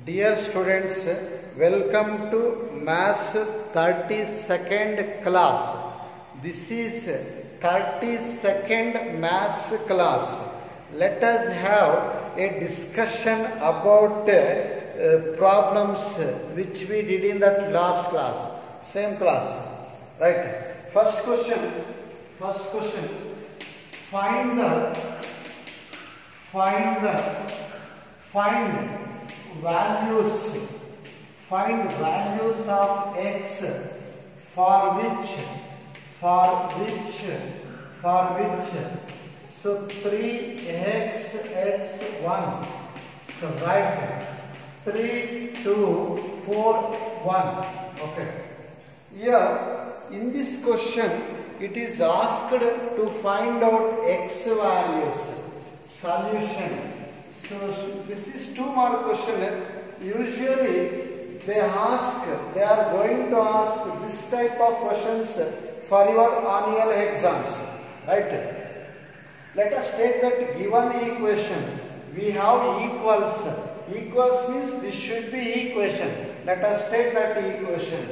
Dear students, welcome to Maths 32nd class. This is 32nd Maths class. Let us have a discussion about problems which we did in that last class. Same class, right? First question. Find values of x for which so 3x x1, so write 3 2 4 1. Okay, here in this question it is asked to find out x values. Solution. So this is 2 mark question. Usually they are going to ask this type of questions for your annual exams, right? Let us take that given equation. We have equals. Equals means this should be equation. Let us take that equation.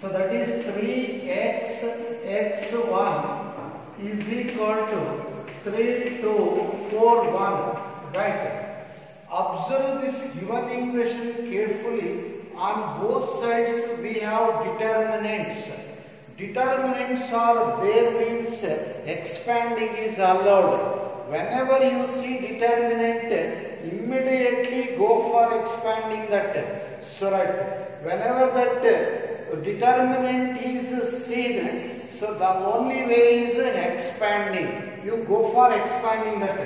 So that is 3x x1 is equal to 3 2 4 1, right? Observe this given equation carefully. On both sides we have determinants. Determinants are there means expanding is allowed. Whenever you see determinant, immediately go for expanding that. So right, whenever that determinant is seen, so the only way is expanding. You go for expanding that.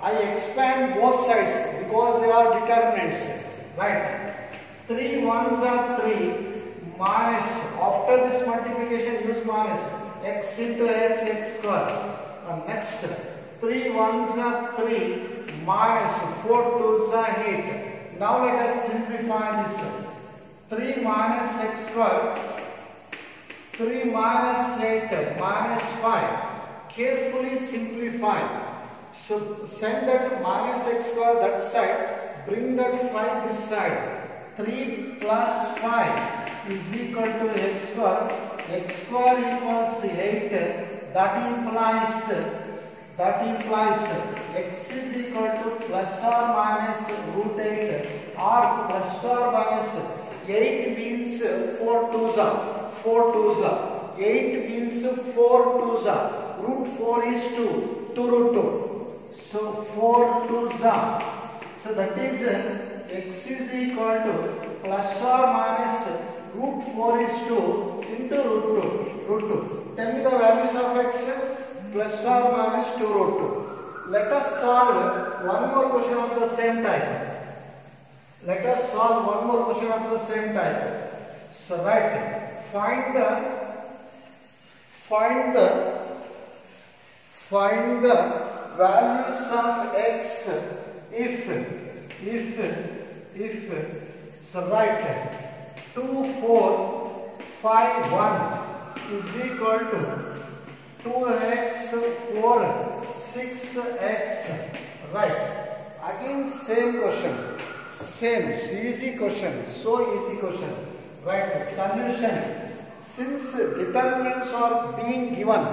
I expand both sides because they are determinants, right? 3 1s are 3 minus, after this multiplication use minus, x into x square. Next 3 1s are 3 minus 4 2s are 8. Now let us simplify this. 3 minus x square, 3 minus 8 minus 5. Carefully simplify. So send that minus x square that side, bring that 5 this side. 3 plus 5 is equal to x square. X square equals 8. That implies x is equal to plus or minus root 8 or plus or minus 8 means 4 2s are 4 2s are 8 means 4 2s are root 4 is 2 root 2. So 4 2s are. So that is x is equal to plus or minus root 4 is 2 into root 2. Tell me the values of x. Plus or minus 2 root 2. Let us solve one more question of the same type. So right, find the values of x if so write 2 4 5 1 is equal to 2x 4 6x, right? Again same question, easy question, right? Solution. Since determinants are being given,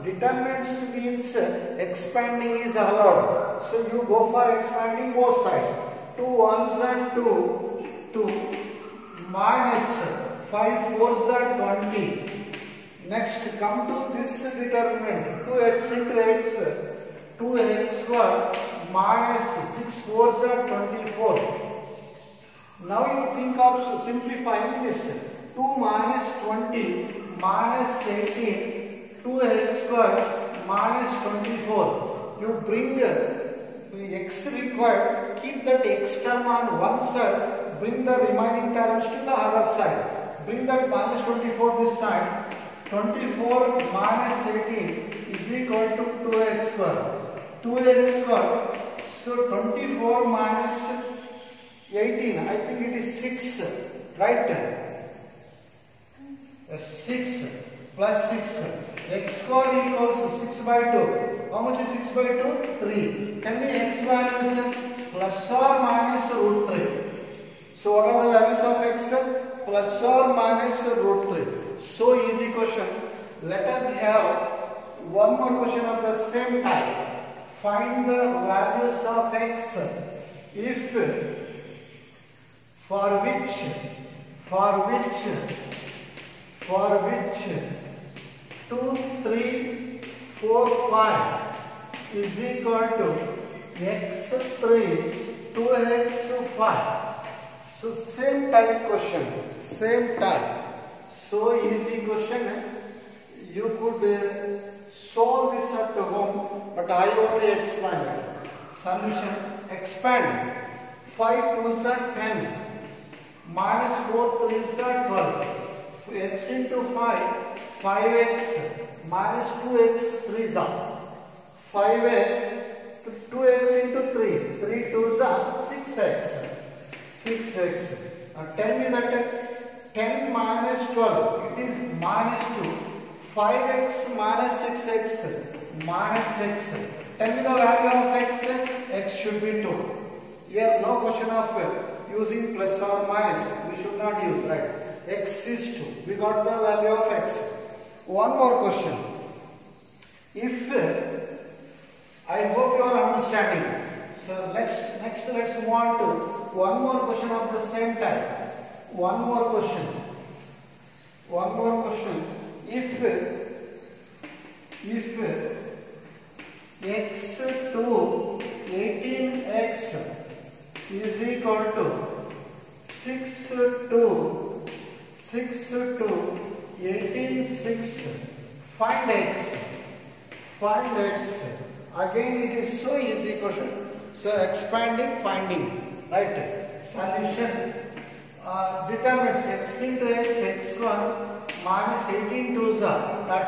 determinants means expanding is allowed. So you go for expanding both sides. 2 1s are 2 minus 5 4s are 20. Next come to this determinant 2x into x, 2x square minus 6 4s are 24. Now you think of simplifying this. 2 minus 20 minus 18, 2x square minus 24. You bring the x required, keep that x term on one side, bring the remaining terms to the other side. Bring that minus 24 this side. 24 minus 18 is equal to 2x square. 2x square. So 24 minus 18, I think it is 6, right? 6 plus 6. X square equals 6 by 2. How much is 6 by 2? 3. Can we x values plus or minus root 3. So what are the values of x? Plus or minus root 3. So easy question. Let us have one more question of the same type. Find the values of x if for which 2, 3, 4, 5 is equal to x3, 2x5. So same type question, same type. So easy question. You could solve this at home, but I only expand. Solution: expand. 5 2s are 10, minus 4 3s are 12. X into 5, 5x minus 2x 3s are 5x, 2x into 3, 3 2s are 6x. Now tell me that 10 minus 12, it is minus 2. 5x minus 6x minus x. Tell me the value of x. X should be 2. Here no question of using plus or minus. We should not use, right? X is 2. We got the value of x. One more question. If I hope you are understanding. So next let's move on to one more question of the same type. One more question. If x to 18x is equal to 6 to 18 6, find x. Again it is so easy question. So expanding, finding, right? Solution determines x into x square minus 18 2s are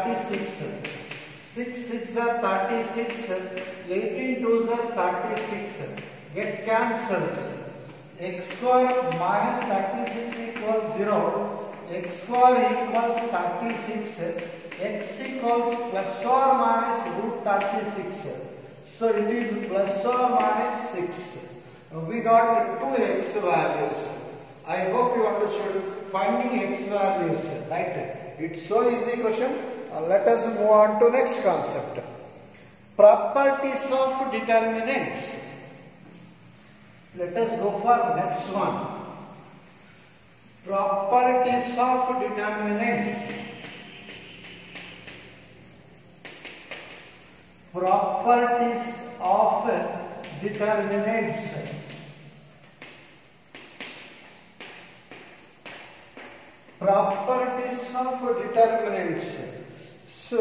36. 6 are 36, 18 2s are 36. Get cancels. X square minus 36 equals 0. X square equals 36. X equals plus or minus root 36. So it is plus or minus 6. We got 2x values. I hope you understood finding x values, right? It's so easy question. Let us move on to next concept. Properties of determinants. Let us go for next one. Properties of determinants. Properties of determinants. Properties of determinants. So,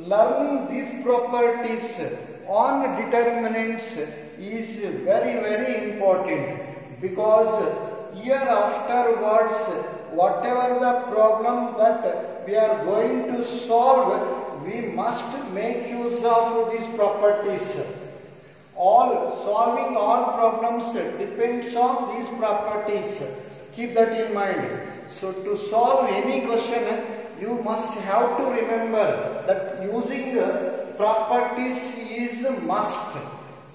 learning these properties on determinants is very important, because year afterwards, whatever the problem that we are going to solve, we must make use of these properties. Solving all problems depends on these properties. Keep that in mind. So to solve any question, you must have to remember that using properties is a must.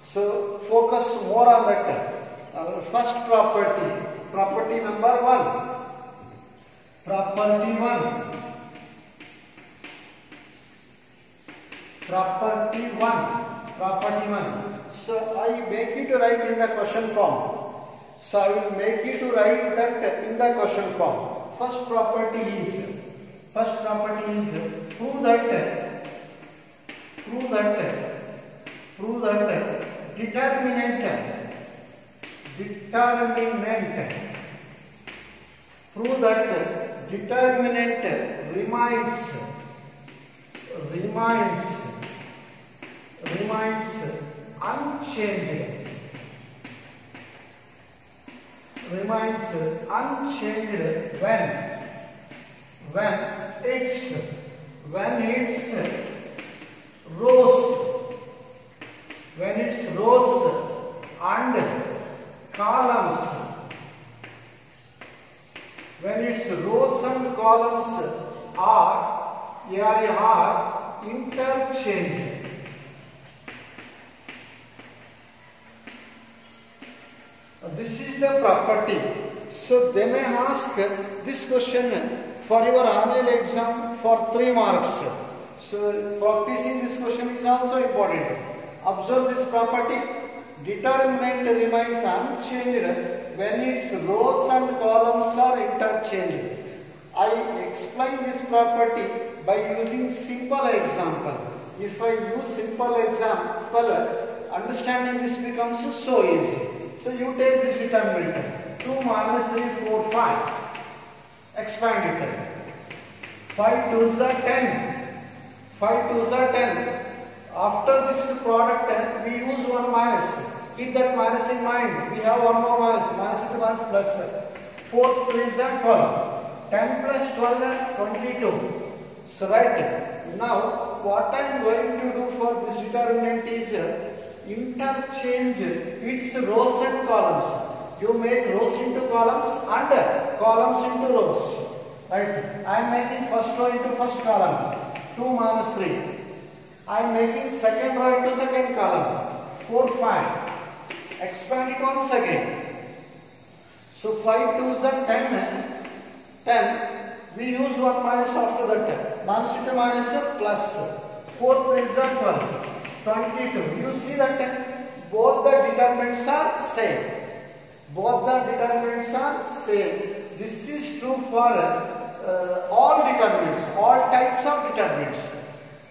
So focus more on that. First property number 1. Property 1. So I make you to write in the question form. So I will make you to write that in the question form. First property is prove that determinant remains unchanged. when its rows and columns, are interchanged. This is the property. So they may ask this question for your annual exam for 3 marks. So practicing this question is also important. Observe this property. Determinant remains unchanged when its rows and columns are interchanged. I explain this property by using simple example. If I use simple example, understanding this becomes so easy. So you take this determinant. 2 minus 3, 4, 5. Expand it. 5 2s are 10. 5 2s are 10. After this product, we use 1 minus. Keep that minus in mind. We have one more minus. Minus into minus plus. 4 3s are 12. 10 plus 12 are 22. So right. Now what I am going to do for this determinant is interchange its rows and columns. You make rows into columns and columns into rows. Right. I am making first row into first column. 2 minus 3. I am making second row into second column. 4 5. Expand it once again. So 5 2s are 10. 10. We use 1 minus after that. Minus into minus plus. 4 3s are 12. 22. You see that both the determinants are same. Both the determinants are same. This is true for all determinants, all types of determinants.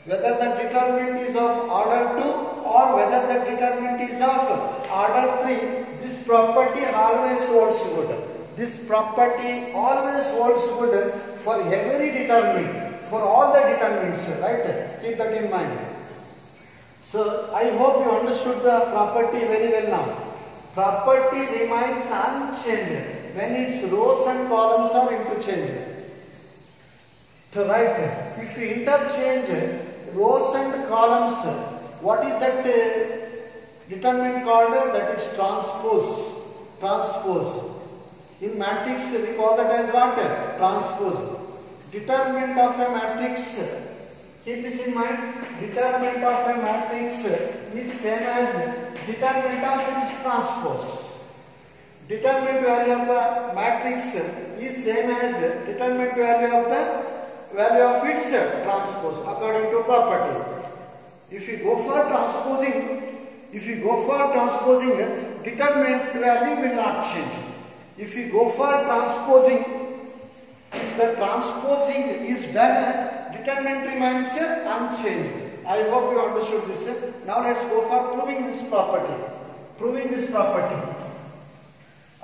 Whether the determinant is of order 2 or whether the determinant is of order 3, this property always holds good. This property always holds good for every determinant, for all the determinants, right? Keep that in mind. So I hope you understood the property very well now. Property remains unchanged when its rows and columns are interchanged. So right, if you interchange rows and columns, what is that determinant called? That is transpose. Transpose. In matrix we call that as what? Transpose. Determinant of a matrix, keep this in mind, determinant of a matrix is same as determinant of its transpose. Determinant value of the matrix is same as determinant value of the value of its transpose according to property. If you go for transposing, determinant value will not change. If you go for transposing, if the transposing is done, determinant remains unchanged. I hope you understood this. Now let's go for proving this property. Proving this property.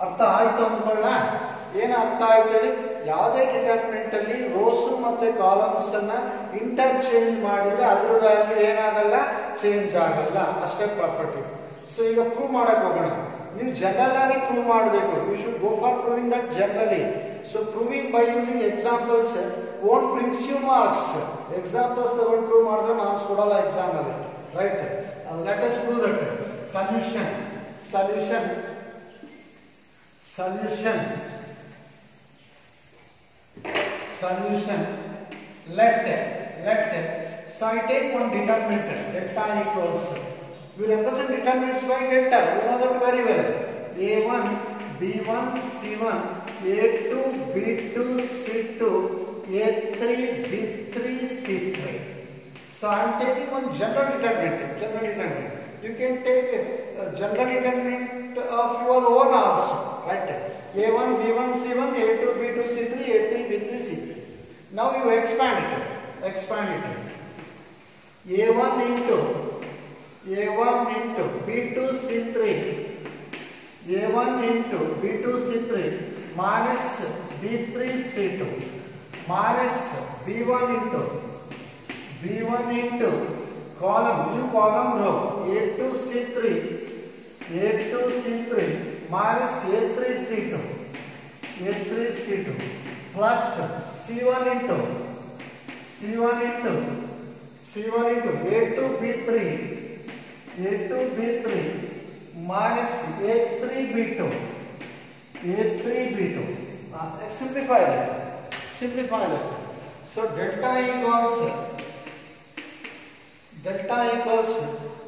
ಅರ್ಥ ಆಯ್ತು ಅಂದ್ಕೊಳ್ಳ. ಏನು ಅರ್ಥ ಆಯ್ತು ಹೇಳಿ? ಯಾವುದೇ determinant ಅಲ್ಲಿ rose ಮತ್ತೆ columns ಅನ್ನ ಇಂಟರ್ಚೇಂಜ್ ಮಾಡಿದ್ರೆ ಅದರ ವ್ಯಾಲ್ಯೂ ಏನಾಗಲ್ಲ, ಚೇಂಜ್ ಆಗಲ್ಲ. ಅಷ್ಟೇ ಪ್ರಾಪರ್ಟಿ. ಸೊ ಈಗ ಪ್ರೂವ್ ಮಾಡಕ್ ಹೋಗೋಣ. ನೀವು ಜನರಲ್ ಆಗಿ ಪ್ರೂವ್ ಮಾಡಬೇಕು. You should go for proving that generally. So proving by using examples won't brings you marks. Examples ತಗೊಂಡು prove ಮಾಡಿದ್ರೆ marks ಕೊಡಲ್ಲ exam ಅಲ್ಲಿ. Right? Let us prove that. Solution. Let. So I take one determinant. Delta equals. We represent determinants by delta. You know that very well. A1, B1, C1. A2, B2, C2, A3, B3, C3. So I am taking one general determinant. You can take a general determinant of your own also, right? A1, B1, C1, A2, B2, C3, A3, B3, C3. Now you expand it. A1 into B2, C3. A1 into B2, C3. minus B3 C2 minus B1 into column row A2 C3 minus A3 C2 plus C1 into A2 B3 minus A3 B2. Simplify that. So delta equals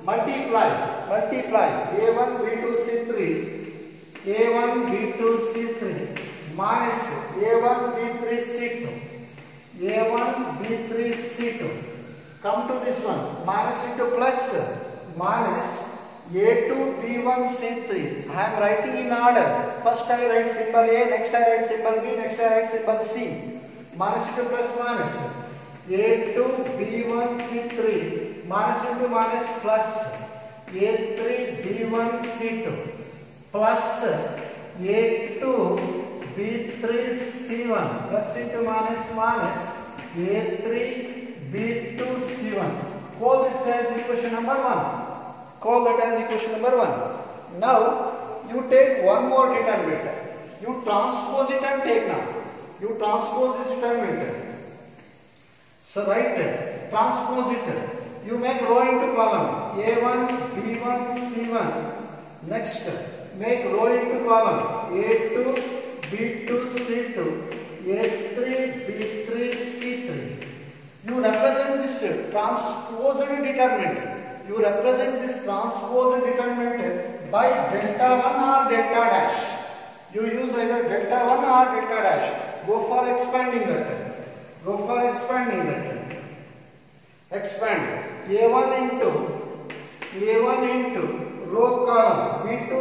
multiply A1 B2 C3 A1 B2 C3 minus A1 B3 C2 A1 B3 C2. Come to this one, minus into plus minus A2 B1 C3. I am writing in order. First I write symbol A, next I write symbol B, next I write symbol C. Minus into plus minus A2 B1 C3 minus into minus plus A3 B1 C2 plus A2 B3 C1 plus into minus minus A3 B2 C1. Call this as equation number 1. Call that as equation number 1. Now you take one more determinant. You transpose it and take now. You transpose this determinant. So write transpose it. You make row into column. A1 B1 C1. Next make row into column. A2 B2 C2. A3 B3 C3. You represent this transposed determinant. You represent this transposed determinant by delta 1 or delta dash. You use either delta 1 or delta dash. Go for expanding that. Go for expanding that. Expand. A1 into row column B2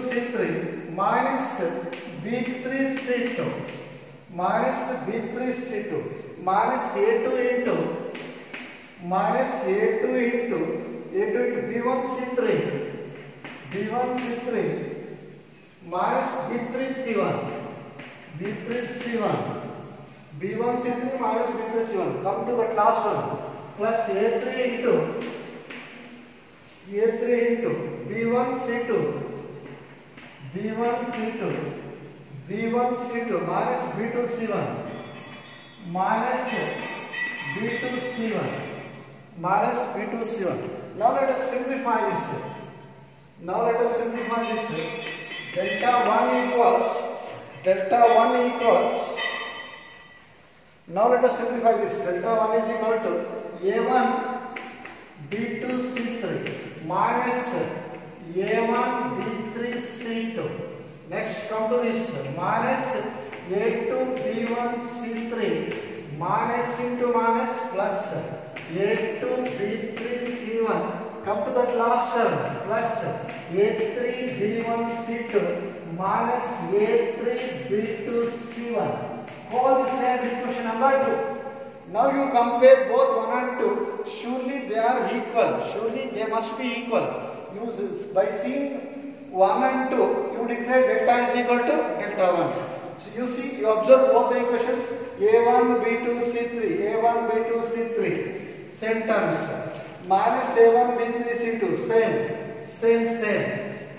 C3 minus B3 C2 minus B3 C2 minus A2 into B1 C3 minus B3 C1 B1 C3 minus B3 C1. Come to that last one plus A3 into B1 C2 minus B2 C1 minus B2 C1 minus B2 C1. Now let us simplify this. Delta 1 equals. Now let us simplify this. Delta 1 is equal to A1 B2 C3 minus A1 B3 C2. Next come to this minus A2 B1 C3 minus into minus plus A2 B3 C1. Come to that last term plus A3 B1 C2 minus A3 B2 C1. Call this as equation number 2. Now you compare both 1 and 2. Surely they are equal. Surely they must be equal. By seeing 1 and 2, you declare delta is equal to delta 1. So you see, you observe both the equations. A1 B2 C3, A1 B2 C3, same terms. Minus A1 B3 C2, same.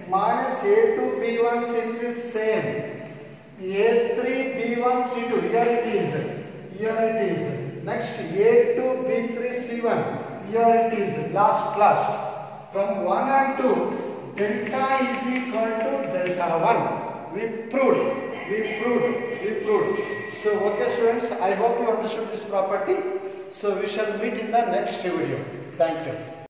Minus A2 B1 C3, same. A3 B1 C2, here it is. Next A2 B3 C1, here it is. Last. From 1 and 2, delta is equal to delta 1. We proved. So okay students, I hope you understood this property. So we shall meet in the next video. Thank you.